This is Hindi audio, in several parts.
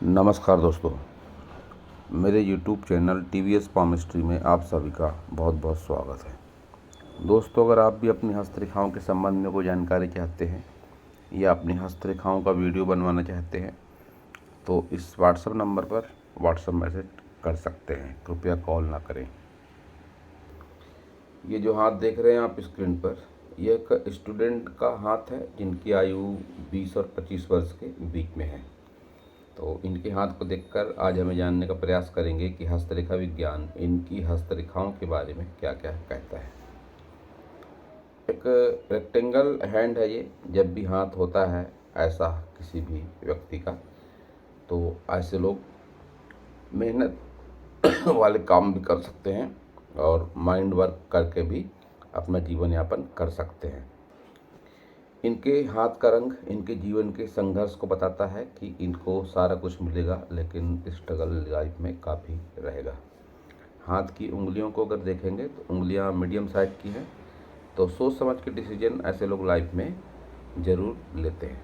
नमस्कार दोस्तों, मेरे YouTube चैनल TVS पामिस्ट्री में आप सभी का बहुत बहुत स्वागत है। दोस्तों, अगर आप भी अपनी हस्तरेखाओं के संबंध में कोई जानकारी चाहते हैं या अपनी हस्तरेखाओं का वीडियो बनवाना चाहते हैं तो इस व्हाट्सएप नंबर पर व्हाट्सएप मैसेज कर सकते हैं। कृपया कॉल ना करें। ये जो हाथ देख रहे हैं आप स्क्रीन पर, यह एक स्टूडेंट का हाथ है जिनकी आयु 20 और 25 वर्ष के बीच में है। तो इनके हाथ को देखकर आज हमें जानने का प्रयास करेंगे कि हस्तरेखा विज्ञान इनकी हस्तरेखाओं के बारे में क्या क्या कहता है। एक रेक्टेंगल हैंड है ये। जब भी हाथ होता है ऐसा किसी भी व्यक्ति का, तो ऐसे लोग मेहनत वाले काम भी कर सकते हैं और माइंड वर्क करके भी अपना जीवन यापन कर सकते हैं। इनके हाथ का रंग इनके जीवन के संघर्ष को बताता है कि इनको सारा कुछ मिलेगा लेकिन स्ट्रगल लाइफ में काफ़ी रहेगा। हाथ की उंगलियों को अगर देखेंगे तो उंगलियां मीडियम साइज की हैं, तो सोच समझ के डिसीजन ऐसे लोग लाइफ में ज़रूर लेते हैं।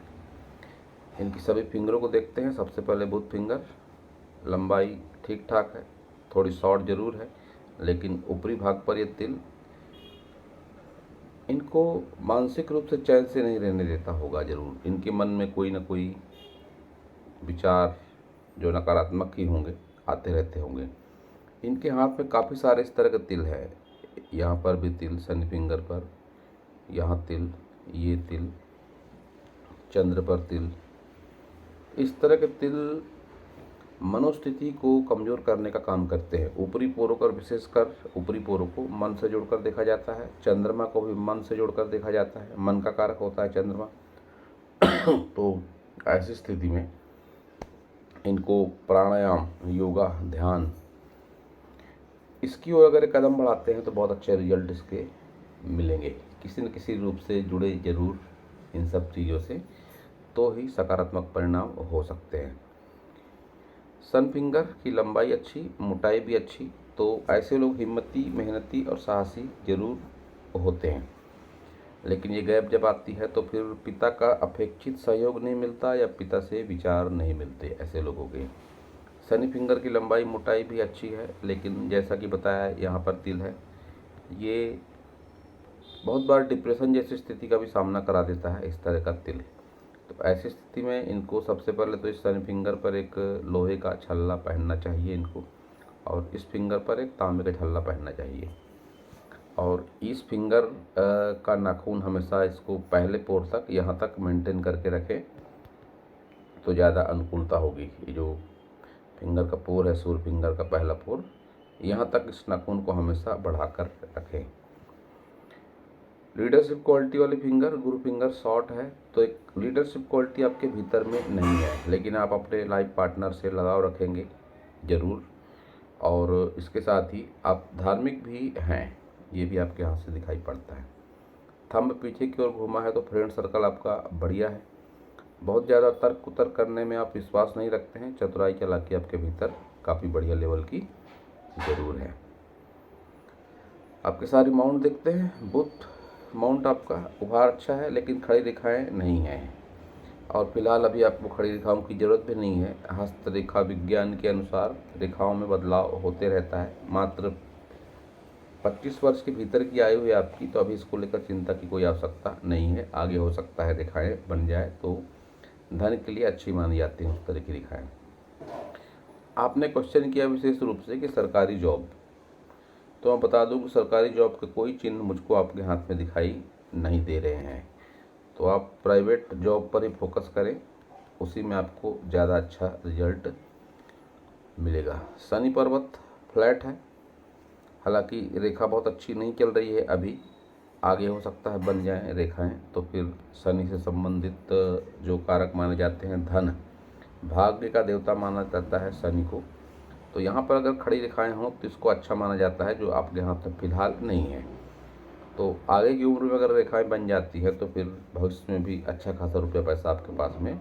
इनकी सभी फिंगरों को देखते हैं। सबसे पहले बुध फिंगर, लंबाई ठीक ठाक है, थोड़ी शॉर्ट ज़रूर है, लेकिन ऊपरी भाग पर ये तिल इनको मानसिक रूप से चैन से नहीं रहने देता होगा। ज़रूर इनके मन में कोई ना कोई विचार जो नकारात्मक ही होंगे आते रहते होंगे। इनके हाथ में काफ़ी सारे इस तरह के तिल है। यहाँ पर भी तिल, शनि फिंगर पर, यहाँ तिल, ये तिल, चंद्र पर तिल। इस तरह के तिल मनोस्थिति को कमज़ोर करने का काम करते हैं। ऊपरी पोरों पर, विशेषकर ऊपरी पोरों को मन से जोड़कर देखा जाता है। चंद्रमा को भी मन से जोड़कर देखा जाता है। मन का कारक होता है चंद्रमा। तो ऐसी स्थिति में इनको प्राणायाम, योगा, ध्यान, इसकी ओर अगर एक कदम बढ़ाते हैं तो बहुत अच्छे रिजल्ट इसके मिलेंगे। किसी न किसी रूप से जुड़े ज़रूर इन सब चीज़ों से, तो ही सकारात्मक परिणाम हो सकते हैं। सन फिंगर की लंबाई अच्छी, मोटाई भी अच्छी, तो ऐसे लोग हिम्मती, मेहनती और साहसी जरूर होते हैं। लेकिन ये गैप जब आती है तो फिर पिता का अपेक्षित सहयोग नहीं मिलता या पिता से विचार नहीं मिलते ऐसे लोगों के। शनि फिंगर की लंबाई, मोटाई भी अच्छी है, लेकिन जैसा कि बताया है यहाँ पर तिल है, ये बहुत बार डिप्रेशन जैसी स्थिति का भी सामना करा देता है इस तरह का तिल। तो ऐसी स्थिति में इनको सबसे पहले तो इस शनि फिंगर पर एक लोहे का छल्ला पहनना चाहिए इनको, और इस फिंगर पर एक तांबे का छल्ला पहनना चाहिए। और इस फिंगर का नाखून हमेशा इसको पहले पोर तक, यहाँ तक मेंटेन करके रखें तो ज़्यादा अनुकूलता होगी। ये जो फिंगर का पोर है, सूर्य फिंगर का पहला पोर, यहाँ तक इस नाखून को हमेशा बढ़ाकर रखें। लीडरशिप क्वालिटी वाली फिंगर, गुरु फिंगर शॉर्ट है, तो एक लीडरशिप क्वालिटी आपके भीतर में नहीं है, लेकिन आप अपने लाइफ पार्टनर से लगाव रखेंगे ज़रूर। और इसके साथ ही आप धार्मिक भी हैं, ये भी आपके हाथ से दिखाई पड़ता है। थंब पीछे की ओर घूमा है तो फ्रेंड सर्कल आपका बढ़िया है। बहुत ज़्यादा तर्क कुतर्क करने में आप विश्वास नहीं रखते हैं। चतुराई चालाकी आपके भीतर काफ़ी बढ़िया लेवल की ज़रूर है। आपके सारी माउंट देखते हैं। बुध माउंट आपका उभार अच्छा है, लेकिन खड़ी रेखाएं नहीं हैं, और फिलहाल अभी आपको खड़ी रेखाओं की ज़रूरत भी नहीं है। हस्तरेखा विज्ञान के अनुसार रेखाओं में बदलाव होते रहता है। मात्र 25 वर्ष के भीतर की आयु है आपकी, तो अभी इसको लेकर चिंता की कोई आवश्यकता नहीं है। आगे हो सकता है रेखाएं बन जाए तो धन के लिए अच्छी मानी जाती हैं उस तरह की रेखाएं। आपने क्वेश्चन किया विशेष रूप से कि सरकारी जॉब, तो मैं बता दूं कि सरकारी जॉब के कोई चिन्ह मुझको आपके हाथ में दिखाई नहीं दे रहे हैं। तो आप प्राइवेट जॉब पर ही फोकस करें, उसी में आपको ज़्यादा अच्छा रिजल्ट मिलेगा। शनि पर्वत फ्लैट है, हालांकि रेखा बहुत अच्छी नहीं चल रही है अभी, आगे हो सकता है बन जाएं रेखाएं। तो फिर शनि से संबंधित जो कारक माने जाते हैं, धन, भाग्य का देवता माना जाता है शनि को, तो यहाँ पर अगर खड़ी रेखाएं हों तो इसको अच्छा माना जाता है, जो आपके हाथ में फिलहाल नहीं है। तो आगे की उम्र में अगर रेखाएं बन जाती है तो फिर भविष्य में भी अच्छा खासा रुपया पैसा आपके पास में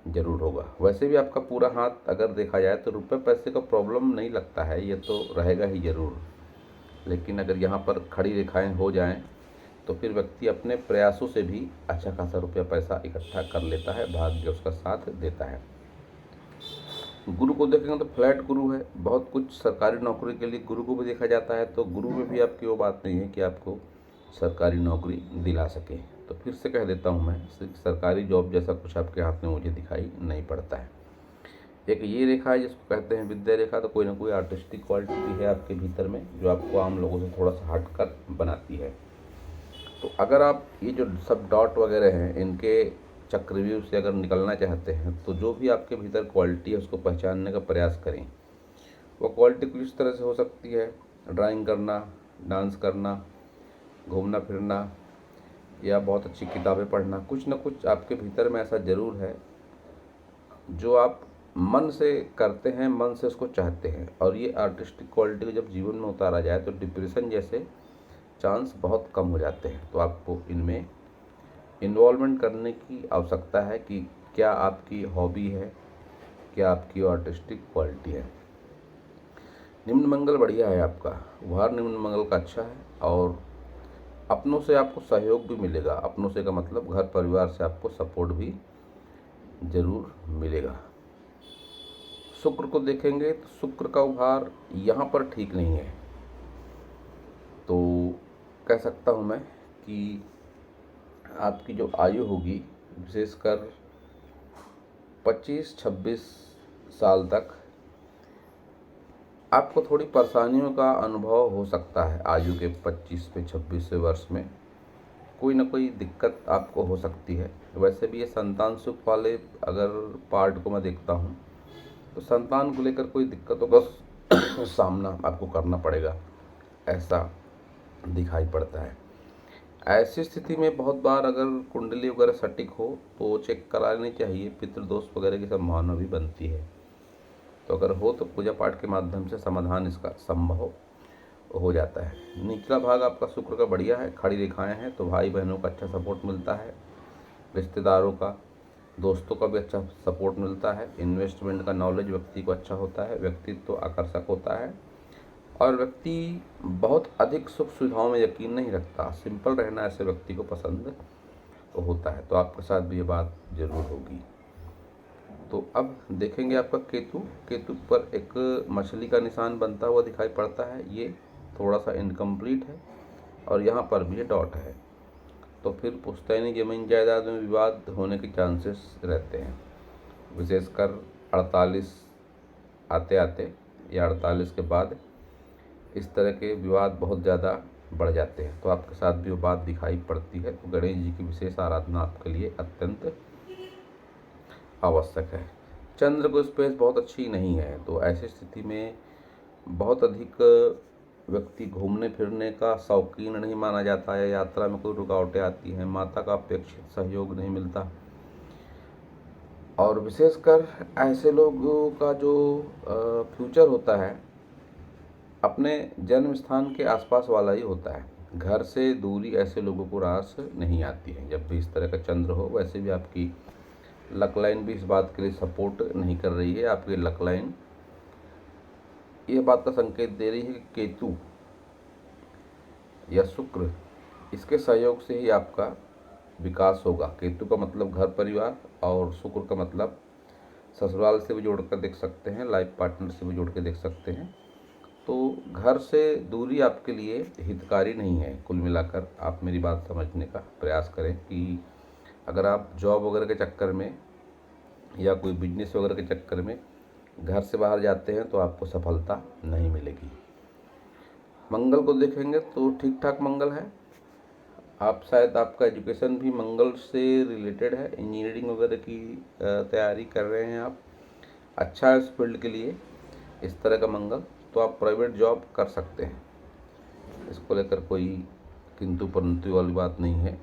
ज़रूर होगा। वैसे भी आपका पूरा हाथ अगर देखा जाए तो रुपये पैसे का प्रॉब्लम नहीं लगता है, ये तो रहेगा ही ज़रूर। लेकिन अगर यहाँ पर खड़ी रेखाएं हो जाएं तो फिर व्यक्ति अपने प्रयासों से भी अच्छा खासा रुपया पैसा इकट्ठा कर लेता है, भाग्य उसका साथ देता है। गुरु को देखेंगे तो फ्लैट गुरु है, बहुत कुछ सरकारी नौकरी के लिए गुरु को भी देखा जाता है, तो गुरु में भी आपकी वो बात नहीं है कि आपको सरकारी नौकरी दिला सके। तो फिर से कह देता हूँ मैं, सरकारी जॉब जैसा कुछ आपके हाथ में मुझे दिखाई नहीं पड़ता है। एक ये रेखा है जिसको कहते हैं विद्या रेखा, तो कोई ना कोई आर्टिस्टिक क्वालिटी है आपके भीतर में जो आपको आम लोगों से थोड़ा सा हटकर बनाती है। तो अगर आप ये जो सब डॉट वगैरह हैं इनके चक्रव्यूह से अगर निकलना चाहते हैं तो जो भी आपके भीतर क्वालिटी है उसको पहचानने का प्रयास करें। वो क्वालिटी कुछ इस तरह से हो सकती है, ड्राइंग करना, डांस करना, घूमना फिरना, या बहुत अच्छी किताबें पढ़ना। कुछ ना कुछ आपके भीतर में ऐसा ज़रूर है जो आप मन से करते हैं, मन से उसको चाहते हैं, और ये आर्टिस्टिक क्वालिटी को जब जीवन में उतारा जाए तो डिप्रेशन जैसे चांस बहुत कम हो जाते हैं। तो आपको इनमें इन्वॉल्वमेंट करने की आवश्यकता है कि क्या आपकी हॉबी है, क्या आपकी आर्टिस्टिक क्वालिटी है। निम्न मंगल बढ़िया है आपका, व्यवहार निम्न मंगल का अच्छा है, और अपनों से आपको सहयोग भी मिलेगा। अपनों से का मतलब घर परिवार से आपको सपोर्ट भी जरूर मिलेगा। शुक्र को देखेंगे तो शुक्र का उभार यहाँ पर ठीक नहीं है, तो कह सकता हूँ मैं कि आपकी जो आयु होगी विशेषकर 25-26 साल तक आपको थोड़ी परेशानियों का अनुभव हो सकता है। आयु के 25 से 26 वर्ष में कोई ना कोई दिक्कत आपको हो सकती है। वैसे भी ये संतान सुख वाले अगर पार्ट को मैं देखता हूँ तो संतान को लेकर कोई दिक्कतों का सामना आपको करना पड़ेगा, ऐसा दिखाई पड़ता है। ऐसी स्थिति में बहुत बार अगर कुंडली वगैरह सटीक हो तो चेक करा लेनी चाहिए, पितृदोष वगैरह की संभावना भी बनती है। तो अगर हो तो पूजा पाठ के माध्यम से समाधान इसका संभव हो जाता है। निचला भाग आपका शुक्र का बढ़िया है, खड़ी रेखाएं हैं, तो भाई बहनों का अच्छा सपोर्ट मिलता है, रिश्तेदारों का, दोस्तों का भी अच्छा सपोर्ट मिलता है। इन्वेस्टमेंट का नॉलेज व्यक्ति को अच्छा होता है, व्यक्तित्व तो आकर्षक होता है, और व्यक्ति बहुत अधिक सुख सुविधाओं में यकीन नहीं रखता, सिंपल रहना ऐसे व्यक्ति को पसंद होता है। तो आपके साथ भी ये बात जरूर होगी। तो अब देखेंगे आपका केतु। केतु पर एक मछली का निशान बनता हुआ दिखाई पड़ता है, ये थोड़ा सा इनकम्प्लीट है, और यहाँ पर भी ये डॉट है। तो फिर पुश्तैनी जमीन जायदाद में विवाद होने के चांसेस रहते हैं, विशेषकर 48 आते आते या 48 के बाद इस तरह के विवाद बहुत ज़्यादा बढ़ जाते हैं। तो आपके साथ भी वो बात दिखाई पड़ती है। तो गणेश जी की विशेष आराधना आपके लिए अत्यंत आवश्यक है। चंद्र को स्पेस बहुत अच्छी नहीं है, तो ऐसी स्थिति में बहुत अधिक व्यक्ति घूमने फिरने का शौकीन नहीं माना जाता है, यात्रा में कोई रुकावटें आती हैं, माता का अपेक्षित सहयोग नहीं मिलता, और विशेषकर ऐसे लोगों का जो फ्यूचर होता है अपने जन्म स्थान के आसपास वाला ही होता है। घर से दूरी ऐसे लोगों को रास नहीं आती है। जब भी इस तरह का चंद्र हो, वैसे भी आपकी लक लाइन भी इस बात के लिए सपोर्ट नहीं कर रही है। आपकी लक लाइन ये बात का संकेत दे रही है कि केतु या शुक्र, इसके सहयोग से ही आपका विकास होगा। केतु का मतलब घर परिवार, और शुक्र का मतलब ससुराल से भी जोड़कर देख सकते हैं, लाइफ पार्टनर से भी जोड़ के देख सकते हैं। तो घर से दूरी आपके लिए हितकारी नहीं है। कुल मिलाकर आप मेरी बात समझने का प्रयास करें कि अगर आप जॉब वगैरह के चक्कर में या कोई बिजनेस वगैरह के चक्कर में घर से बाहर जाते हैं तो आपको सफलता नहीं मिलेगी। मंगल को देखेंगे तो ठीक ठाक मंगल है। आप शायद आपका एजुकेशन भी मंगल से रिलेटेड है, इंजीनियरिंग वगैरह की तैयारी कर रहे हैं आप, अच्छा है इस फील्ड के लिए इस तरह का मंगल। तो आप प्राइवेट जॉब कर सकते हैं, इसको लेकर कोई किंतु परंतु वाली बात नहीं है।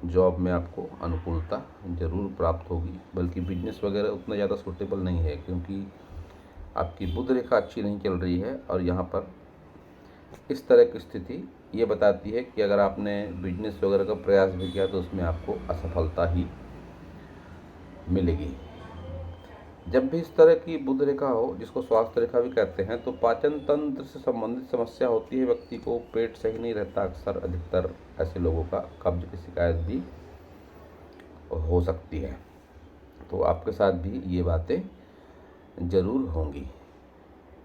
जॉब में आपको अनुकूलता ज़रूर प्राप्त होगी, बल्कि बिजनेस वगैरह उतना ज़्यादा सूटेबल नहीं है, क्योंकि आपकी बुध रेखा अच्छी नहीं चल रही है, और यहाँ पर इस तरह की स्थिति ये बताती है कि अगर आपने बिजनेस वगैरह का प्रयास भी किया तो उसमें आपको असफलता ही मिलेगी। जब भी इस तरह की बुध रेखा हो, जिसको स्वास्थ्य रेखा भी कहते हैं, तो पाचन तंत्र से संबंधित समस्या होती है। व्यक्ति को पेट सही नहीं रहता, अक्सर अधिकतर ऐसे लोगों का कब्ज की शिकायत भी हो सकती है। तो आपके साथ भी ये बातें जरूर होंगी।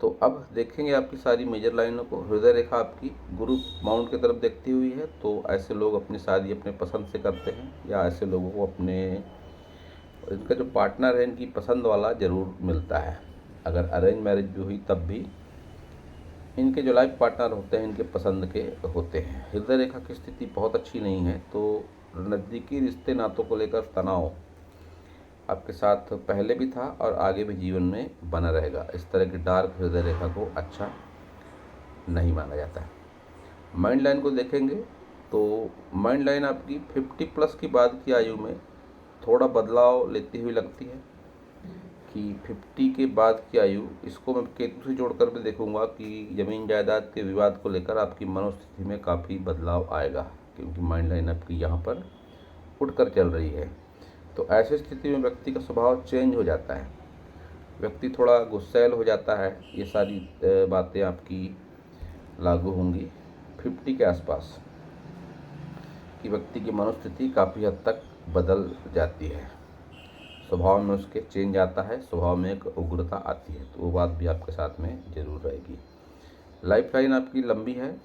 तो अब देखेंगे आपकी सारी मेजर लाइनों को। हृदय रेखा आपकी गुरु माउंट की तरफ देखती हुई है, तो ऐसे लोग अपनी शादी अपने पसंद से करते हैं, या ऐसे लोगों को अपने इनका जो पार्टनर है इनकी पसंद वाला ज़रूर मिलता है। अगर अरेंज मैरिज भी हुई तब भी इनके जो लाइफ पार्टनर होते हैं इनके पसंद के होते हैं। हृदय रेखा की स्थिति बहुत अच्छी नहीं है, तो नज़दीकी रिश्ते नातों को लेकर तनाव आपके साथ पहले भी था और आगे भी जीवन में बना रहेगा। इस तरह की डार्क हृदय रेखा को अच्छा नहीं माना जाता है। माइंड लाइन को देखेंगे तो माइंड लाइन आपकी 50+ की बाद की आयु में थोड़ा बदलाव लेती हुई लगती है कि 50 के बाद की आयु, इसको मैं केतु से जोड़कर भी देखूंगा कि ज़मीन जायदाद के विवाद को लेकर आपकी मनोस्थिति में काफ़ी बदलाव आएगा, क्योंकि माइंड लाइन आपकी यहाँ पर उठकर चल रही है। तो ऐसी स्थिति में व्यक्ति का स्वभाव चेंज हो जाता है, व्यक्ति थोड़ा गुस्सैल हो जाता है। ये सारी बातें आपकी लागू होंगी 50 के आसपास कि व्यक्ति की मनोस्थिति काफ़ी हद तक बदल जाती है, स्वभाव में उसके चेंज आता है, स्वभाव में एक उग्रता आती है। तो वो बात भी आपके साथ में ज़रूर रहेगी। लाइफ लाइन आपकी लंबी है,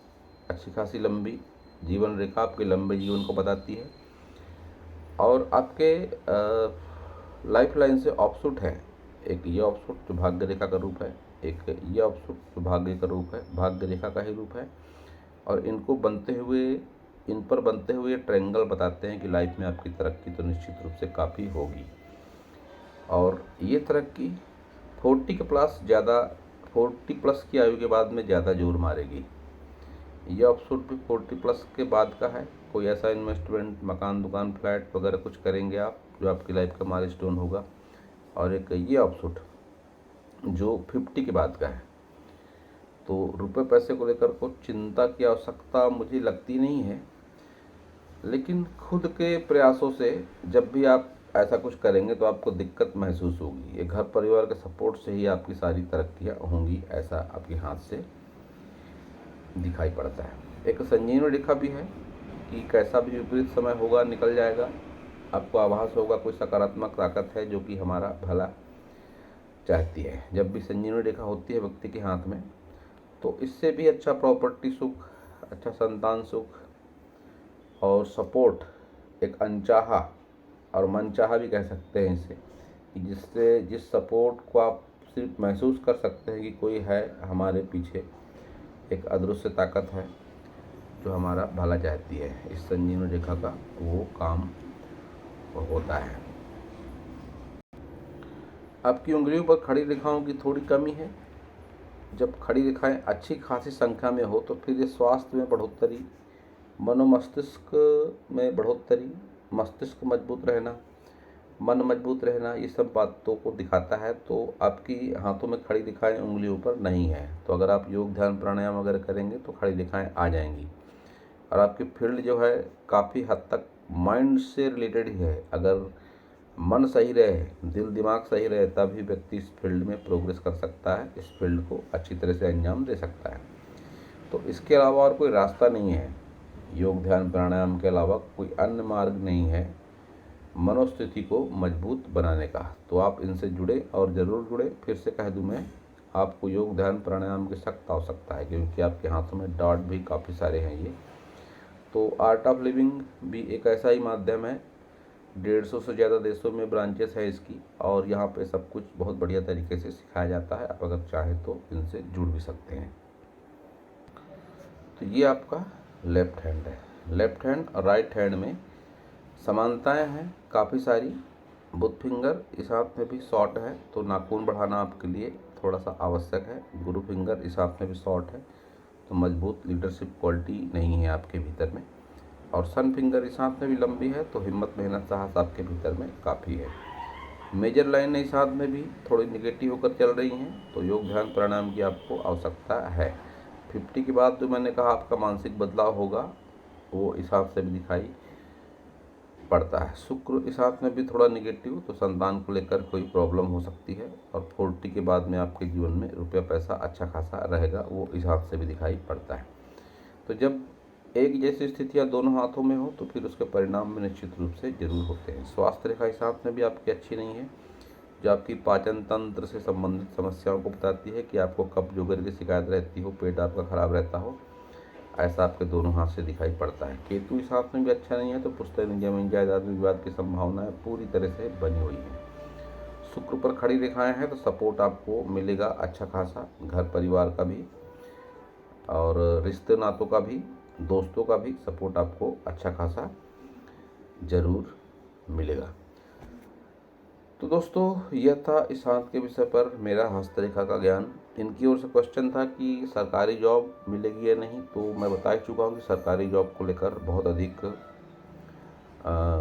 अच्छी खासी लंबी जीवन रेखा आपके लंबे जीवन को बताती है। और आपके लाइफ लाइन से ऑफशूट है, एक ये ऑफशूट जो भाग्य रेखा का रूप है, एक ये ऑफशूट जो भाग्य का रूप है, भाग्य रेखा का ही रूप है। और इनको बनते हुए, इन पर बनते हुए ट्रायंगल बताते हैं कि लाइफ में आपकी तरक्की तो निश्चित रूप से काफ़ी होगी। और ये तरक्की 40 के प्लस ज़्यादा, 40+ की आयु के बाद में ज़्यादा जोर मारेगी। ये ऑफशूट भी 40+ के बाद का है। कोई ऐसा इन्वेस्टमेंट, मकान, दुकान, फ्लैट वगैरह कुछ करेंगे आप जो आपकी लाइफ का माइलस्टोन होगा। और एक ये ऑफशूट जो 50 के बाद का है। तो रुपए पैसे को लेकर को चिंता की आवश्यकता मुझे लगती नहीं है, लेकिन खुद के प्रयासों से जब भी आप ऐसा कुछ करेंगे तो आपको दिक्कत महसूस होगी। ये घर परिवार के सपोर्ट से ही आपकी सारी तरक्कियाँ होंगी, ऐसा आपके हाथ से दिखाई पड़ता है। एक संजीवनी रेखा भी है कि कैसा भी विपरीत समय होगा निकल जाएगा। आपको आभास होगा कोई सकारात्मक ताकत है जो कि हमारा भला चाहती है। जब भी संजीवनी रेखा होती है व्यक्ति के हाथ में, तो इससे भी अच्छा प्रॉपर्टी सुख, अच्छा संतान सुख और सपोर्ट, एक अनचाहा और मनचाहा भी कह सकते हैं इसे, कि जिससे जिस सपोर्ट को आप सिर्फ महसूस कर सकते हैं कि कोई है हमारे पीछे, एक अदृश्य ताकत है जो हमारा भला चाहती है। इस संजीवनी रेखा का वो काम होता है। आपकी उंगलियों पर खड़ी रेखाओं की थोड़ी कमी है। जब खड़ी रेखाएं अच्छी खासी संख्या में हो तो फिर ये स्वास्थ्य में बढ़ोतरी, मनोमस्तिष्क में बढ़ोतरी, मस्तिष्क मजबूत रहना, मन मजबूत रहना, ये सब बातों को दिखाता है। तो आपकी हाथों में खड़ी रेखाएं उंगलियों पर नहीं है, तो अगर आप योग ध्यान प्राणायाम वगैरह करेंगे तो खड़ी रेखाएं आ जाएंगी। और आपकी फील्ड जो है काफ़ी हद तक माइंड से रिलेटेड ही है। अगर मन सही रहे, दिल दिमाग सही रहे, तभी व्यक्ति इस फील्ड में प्रोग्रेस कर सकता है, इस फील्ड को अच्छी तरह से अंजाम दे सकता है। तो इसके अलावा और कोई रास्ता नहीं है, योग ध्यान प्राणायाम के अलावा कोई अन्य मार्ग नहीं है मनोस्थिति को मजबूत बनाने का। तो आप इनसे जुड़े और ज़रूर जुड़े। फिर से कह दूं मैं, आपको योग ध्यान प्राणायाम की सख्त आवश्यकता है, क्योंकि आपके हाथों में डॉट भी काफ़ी सारे हैं। ये तो आर्ट ऑफ लिविंग भी एक ऐसा ही माध्यम है, 150 से ज़्यादा देशों में ब्रांचेस है इसकी, और यहाँ पे सब कुछ बहुत बढ़िया तरीके से सिखाया जाता है। आप अगर चाहें तो इनसे जुड़ भी सकते हैं। तो ये आपका लेफ्ट हैंड है। लेफ्ट हैंड और राइट हैंड में समानताएं हैं काफ़ी सारी। बुध फिंगर इस हाथ में भी शॉर्ट है, तो नाखून बढ़ाना आपके लिए थोड़ा सा आवश्यक है। गुरु फिंगर इस हाथ में भी शॉर्ट है, तो मजबूत लीडरशिप क्वालिटी नहीं है आपके भीतर में। और सन फिंगर इस हाथ में भी लंबी है, तो हिम्मत मेहनत साहस आपके भीतर में काफ़ी है। मेजर लाइन इस हाथ में भी थोड़ी निगेटिव होकर चल रही हैं, तो योग ध्यान प्राणायाम की आपको आवश्यकता है। 50 के बाद जो मैंने कहा आपका मानसिक बदलाव होगा, वो इस हाथ से भी दिखाई पड़ता है। शुक्र इस हाथ में भी थोड़ा निगेटिव, तो संतान को लेकर कोई प्रॉब्लम हो सकती है। और 40 के बाद में आपके जीवन में रुपया पैसा अच्छा खासा रहेगा, वो इस हाथ से भी दिखाई पड़ता है। तो जब एक जैसी स्थितियाँ दोनों हाथों में हो तो फिर उसके परिणाम में निश्चित रूप से जरूर होते हैं। स्वास्थ्य रेखा इस हाथ में भी आपकी अच्छी नहीं है, जो आपकी पाचन तंत्र से संबंधित समस्याओं को बताती है कि आपको कब्ज वगैरह की शिकायत रहती हो, पेट आपका खराब रहता हो, ऐसा आपके दोनों हाथ से दिखाई पड़ता है। केतु इस हाथ में भी अच्छा नहीं है, तो पुश्तैनी जमीन जायदाद विवाद की संभावनाएं पूरी तरह से बनी हुई हैं। शुक्र पर खड़ी रेखाएं हैं तो सपोर्ट आपको मिलेगा अच्छा खासा, घर परिवार का भी और रिश्ते नातों का भी, दोस्तों का भी सपोर्ट आपको अच्छा खासा जरूर मिलेगा। तो दोस्तों यह था इस हाथ के विषय पर मेरा हस्तरेखा का ज्ञान। इनकी ओर से क्वेश्चन था कि सरकारी जॉब मिलेगी या नहीं, तो मैं बता चुका हूँ कि सरकारी जॉब को लेकर बहुत अधिक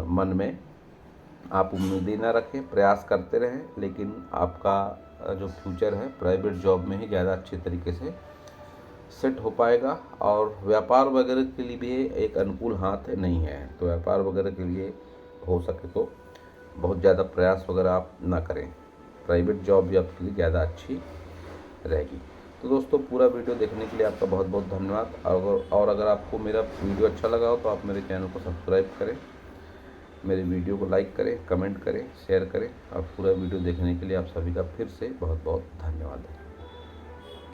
मन में आप उम्मीदें न रखें, प्रयास करते रहें, लेकिन आपका जो फ्यूचर है प्राइवेट जॉब में ही ज़्यादा अच्छे तरीके से सेट हो पाएगा। और व्यापार वगैरह के लिए भी एक अनुकूल हाथ नहीं है, तो व्यापार वगैरह के लिए हो सके तो बहुत ज़्यादा प्रयास वगैरह आप ना करें, प्राइवेट जॉब भी आपके लिए ज़्यादा अच्छी रहेगी। तो दोस्तों पूरा वीडियो देखने के लिए आपका बहुत बहुत धन्यवाद। और अगर आपको मेरा वीडियो अच्छा लगा हो तो आप मेरे चैनल को सब्सक्राइब करें, मेरे वीडियो को लाइक करें, कमेंट करें, शेयर करें। और पूरा वीडियो देखने के लिए आप सभी का फिर से बहुत बहुत धन्यवाद है।